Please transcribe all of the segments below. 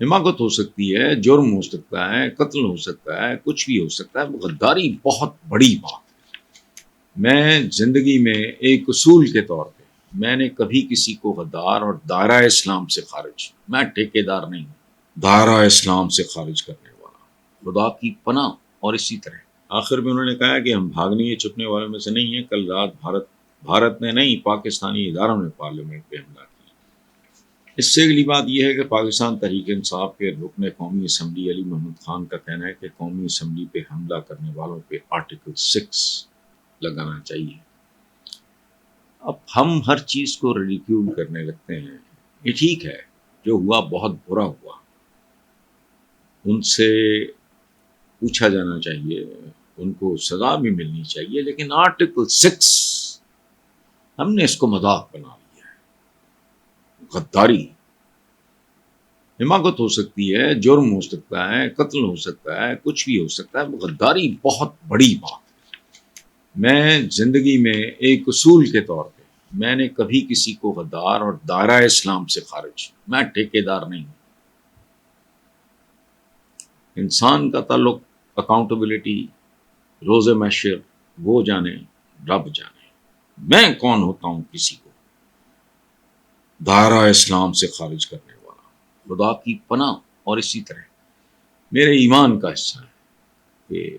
حماقت ہو سکتی ہے، جرم ہو سکتا ہے، قتل ہو سکتا ہے، کچھ بھی ہو سکتا ہے، غداری بہت بڑی بات ہے۔ میں زندگی میں ایک اصول کے طور پہ میں نے کبھی کسی کو غدار اور دائرہ اسلام سے خارج، میں ٹھیکیدار نہیں ہوں، دائرہ اسلام سے خارج کرنے والا، خدا کی پناہ۔ اور اسی طرح آخر میں انہوں نے کہا کہ ہم بھاگنے چھپنے والوں میں سے نہیں ہیں۔ کل رات بھارت نے نہیں، پاکستانی اداروں نے پارلیمنٹ پہ حملہ کیا۔ اس سے اگلی بات یہ ہے کہ پاکستان تحریک انصاف کے رکن قومی اسمبلی علی محمد خان کا کہنا ہے کہ قومی اسمبلی پہ حملہ کرنے والوں پہ آرٹیکل 6 لگانا چاہیے۔ اب ہم ہر چیز کو ریڈیکیول کرنے لگتے ہیں۔ یہ ٹھیک ہے، جو ہوا بہت برا ہوا، ان سے پوچھا جانا چاہیے، ان کو سزا بھی ملنی چاہیے، لیکن آرٹیکل 6 ہم نے اس کو مذاق بنا لیا ہے۔ غداری، حماقت ہو سکتی ہے، جرم ہو سکتا ہے، قتل ہو سکتا ہے، کچھ بھی ہو سکتا ہے، غداری بہت بڑی بات ہے۔ میں زندگی میں ایک اصول کے طور پہ میں نے کبھی کسی کو غدار اور دائرہ اسلام سے خارج، میں ٹھیکیدار نہیں ہوں۔ انسان کا تعلق اکاؤنٹیبلٹی، روز محشر وہ جانے، رب جانے، میں کون ہوتا ہوں کسی کو دائرہ اسلام سے خارج کرنے والا، خدا کی پناہ۔ اور اسی طرح میرے ایمان کا حصہ ہے کہ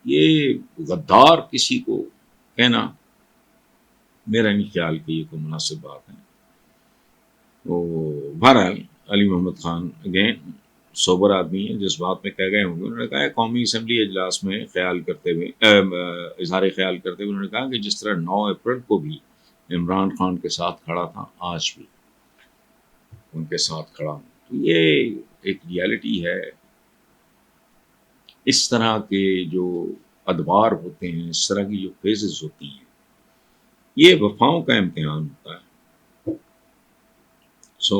یہ غدار کسی کو کہنا میرا نہیں خیال کہ یہ کوئی مناسب بات ہے۔ تو بہرحال علی محمد خان اگین سوبر آدمی ہے، جس بات میں کہہ گئے ہوں گے، انہوں نے کہا ہے قومی اسمبلی اجلاس میں خیال کرتے ہوئے اظہار خیال کرتے ہوئے انہوں نے کہا کہ جس طرح 9 اپریل کو بھی عمران خان کے ساتھ کھڑا تھا، آج بھی ان کے ساتھ کھڑا ہوں۔ تو یہ ایک ریالٹی ہے۔ اس طرح کے جو ادوار ہوتے ہیں، اس طرح کی جو فیزز ہوتی ہیں، یہ وفاؤں کا امتحان ہوتا ہے۔ سو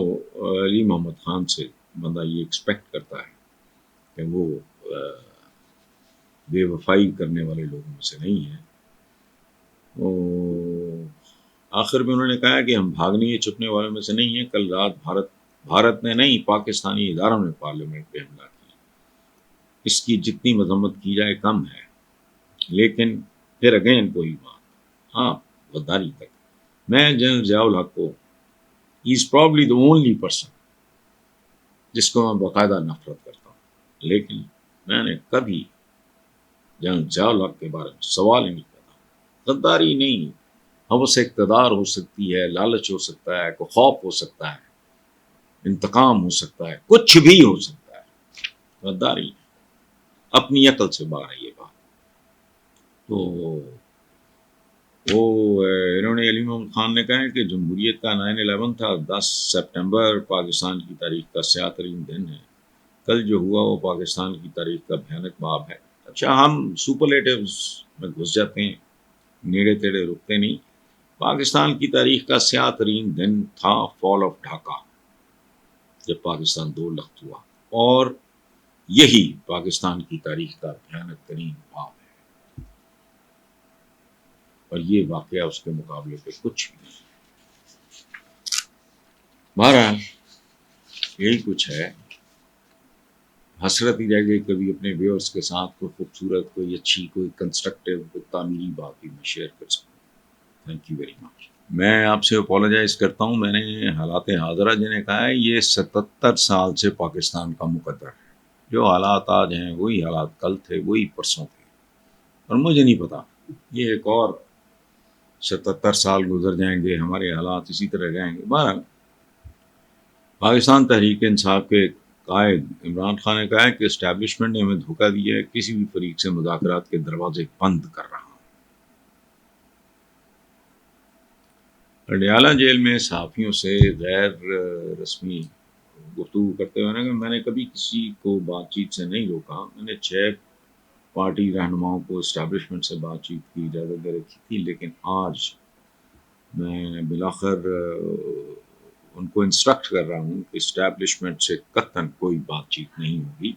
علی محمد خان سے بندہ یہ ایکسپیکٹ کرتا ہے کہ وہ بے وفائی کرنے والے لوگوں میں سے نہیں ہیں۔ آخر میں انہوں نے کہا کہ ہم بھاگنے چھپنے والوں میں سے نہیں ہیں۔ کل رات بھارت نے نہیں، پاکستانی اداروں نے پارلیمنٹ پہ حملہ کیا۔ اس کی جتنی مذمت کی جائے کم ہے، لیکن پھر اگین کوئی بات، ہاں غداری تک۔ میں جنرل ضیاء الحق کو is probably the only person جس کو میں باقاعدہ نفرت کرتا ہوں، لیکن میں نے کبھی جنرل ضیاء الحق کے بارے میں سوال ہی نہیں کرتا۔ غداری نہیں، ہوس اقتدار ہو سکتی ہے، لالچ ہو سکتا ہے، کوئی خوف ہو سکتا ہے، انتقام ہو سکتا ہے، کچھ بھی ہو سکتا ہے، غداری اپنی عقل سے باہر ہے یہ بات۔ تو وہ انہوں نے علی محمد خان نے کہا ہے کہ جمہوریت کا 9/11 تھا، 10 سپٹمبر پاکستان کی تاریخ کا سیاہ ترین دن ہے۔ کل جو ہوا وہ پاکستان کی تاریخ کا بھیانک باب ہے۔ اچھا، ہم سپرلیٹیوز میں گھس جاتے ہیں، نیڑے تیڑے رکتے نہیں۔ پاکستان کی تاریخ کا سیاہ ترین دن تھا فال آف ڈھاکہ، جب پاکستان 2 لخت ہوا، اور یہی پاکستان کی تاریخ کا بھیانک ترین باب ہے، اور یہ واقعہ اس کے مقابلے پہ کچھ بھی نہیں۔ بہرحال یہی کچھ ہے۔ حسرت ہی رہ گئی کبھی اپنے ویورز کے ساتھ کوئی خوبصورت، کوئی اچھی، کوئی کنسٹرکٹیو، کوئی تعمیری بات بھی میں شیئر کر سکوں۔ Thank you very much. میں آپ سے اپولوجائز کرتا ہوں، میں نے حالات حاضرہ جنہیں کہا ہے، یہ 77 سال سے پاکستان کا مقدر ہے۔ جو حالات آج ہیں وہی حالات کل تھے، وہی پرسوں تھے، اور مجھے نہیں پتا یہ ایک اور 77 سال گزر جائیں گے، ہمارے حالات اسی طرح رہیں گے۔ بہرحال پاکستان تحریک انصاف کے قائد عمران خان نے کہا ہے کہ اسٹیبلشمنٹ نے ہمیں دھوکہ دیا ہے، کسی بھی فریق سے مذاکرات کے دروازے بند کر رہا ہوں۔ اڈیالہ جیل میں صحافیوں سے غیر رسمی گفتگو کرتے ہوئے نے کہا میں نے کبھی کسی کو بات چیت سے نہیں روکا، میں نے 6 پارٹی رہنماؤں کو اسٹیبلشمنٹ سے بات چیت کی اجازت دے رکھی تھی، لیکن آج میں بالآخر ان کو انسٹرکٹ کر رہا ہوں کہ اسٹیبلشمنٹ سے قطعاً کوئی بات چیت نہیں ہوگی،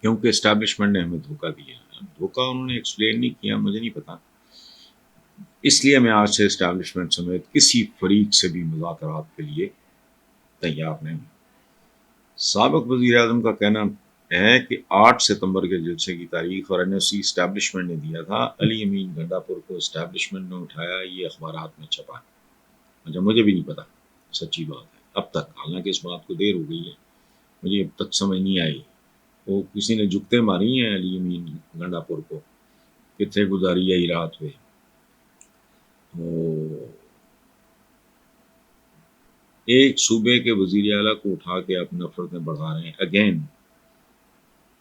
کیونکہ اسٹیبلشمنٹ نے ہمیں دھوکہ دیا ہے۔ دھوکہ انہوں نے ایکسپلین نہیں کیا، مجھے نہیں پتا، اس لیے میں آج سے اسٹیبلشمنٹ سمیت کسی فریق سے بھی مذاکرات کے لیے تیار نہیں۔ سابق وزیر اعظم کا کہنا ہے کہ 8 ستمبر کے جلسے کی تاریخ اور NSC اسٹیبلشمنٹ نے دیا تھا، علی امین گنڈا پور کو اسٹیبلشمنٹ نے اٹھایا، یہ اخبارات میں چھپا ہے۔ اچھا، مجھے بھی نہیں پتا، سچی بات ہے اب تک، حالانکہ اس بات کو دیر ہو گئی ہے، مجھے اب تک سمجھ نہیں آئی۔ وہ کسی نے جگتے ماری ہیں علی امین گنڈا پور کو، کتنے گزاری ہے رات پہ۔ وہ ایک صوبے کے وزیر اعلیٰ کو اٹھا کے اپنی نفرتیں بڑھا رہے ہیں اگین۔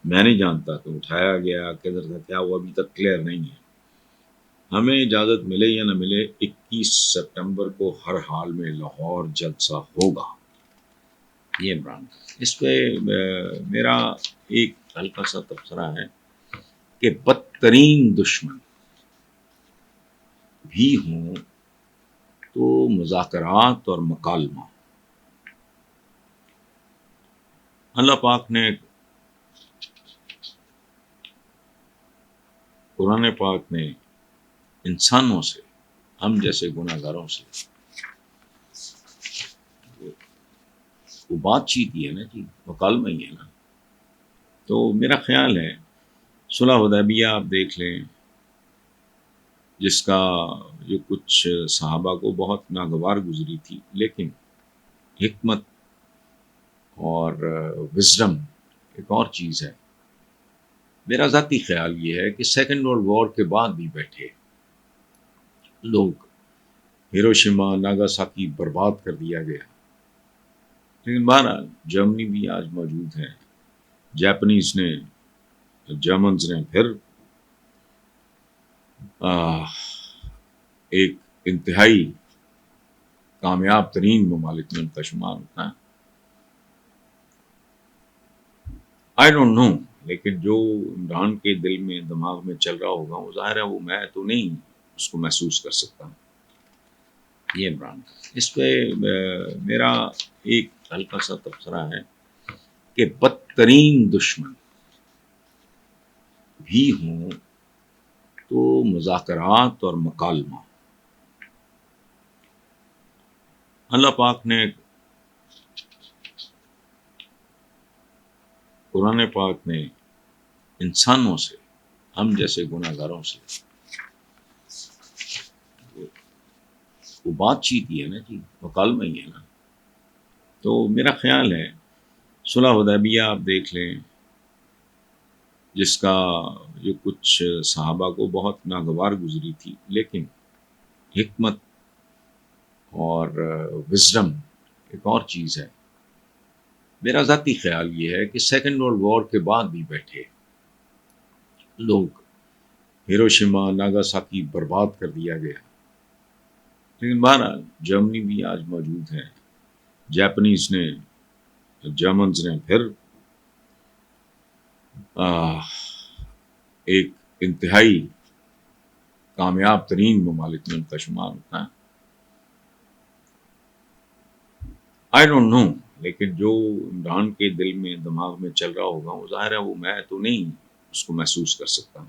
میں نہیں جانتا کہ اٹھایا گیا کدھر تھا، کیا وہ ابھی تک کلیئر نہیں ہے۔ ہمیں اجازت ملے یا نہ ملے، 21 سپٹمبر کو ہر حال میں لاہور جلسہ ہوگا، یہ عمران۔ اس پہ میرا ایک ہلکا سا تبصرہ ہے کہ بدترین دشمن بھی ہوں تو مذاکرات اور مکالمہ۔ اللہ پاک نے قرآن پاک نے انسانوں سے، ہم جیسے گناہ گاروں سے وہ بات چیت ہی ہے نا جی، مکالمہ ہی ہے نا۔ تو میرا خیال ہے صلح حدیبیہ آپ دیکھ لیں، جس کا جو کچھ صحابہ کو بہت ناگوار گزری تھی، لیکن حکمت اور وزڈم ایک اور چیز ہے۔ میرا ذاتی خیال یہ ہے کہ سیکنڈ ورلڈ وار کے بعد بھی بیٹھے لوگ، ہیروشیما ناگاساکی برباد کر دیا گیا، لیکن بہرحال جرمنی بھی آج موجود ہے، جرمنز نے پھر ایک انتہائی کامیاب ترین ممالک میں ان کا شمار ہوتا ہے۔ آئی ڈونٹ نو، لیکن جو عمران کے دل میں دماغ میں چل رہا ہوگا وہ ظاہر ہے وہ میں تو نہیں اس کو محسوس کر سکتا ہوں، یہ عمران۔ اس پہ میرا ایک ہلکا سا تبصرہ ہے کہ بدترین دشمن بھی ہوں تو مذاکرات اور مکالمہ۔ اللہ پاک نے قرآن پاک میں انسانوں سے، ہم جیسے گناہ گاروں سے وہ بات چیت ہی ہے نا جی، مکالمہ ہی ہے نا۔ تو میرا خیال ہے صلح حدیبیہ آپ دیکھ لیں، جس کا جو کچھ صحابہ کو بہت ناگوار گزری تھی، لیکن حکمت اور وزڈم ایک اور چیز ہے۔ میرا ذاتی خیال یہ ہے کہ سیکنڈ ورلڈ وار کے بعد بھی بیٹھے لوگ، ہیروشیما ناگاساکی برباد کر دیا گیا، لیکن بہرحال جرمنی بھی آج موجود ہے، جرمنز نے پھر ایک انتہائی کامیاب ترین ممالک میں ان کا شمار ہوتا ہے۔ آئی ڈونٹ نو، لیکن جو عمران کے دل میں دماغ میں چل رہا ہوگا وہ ظاہر ہے وہ میں تو نہیں اس کو محسوس کر سکتا ہوں۔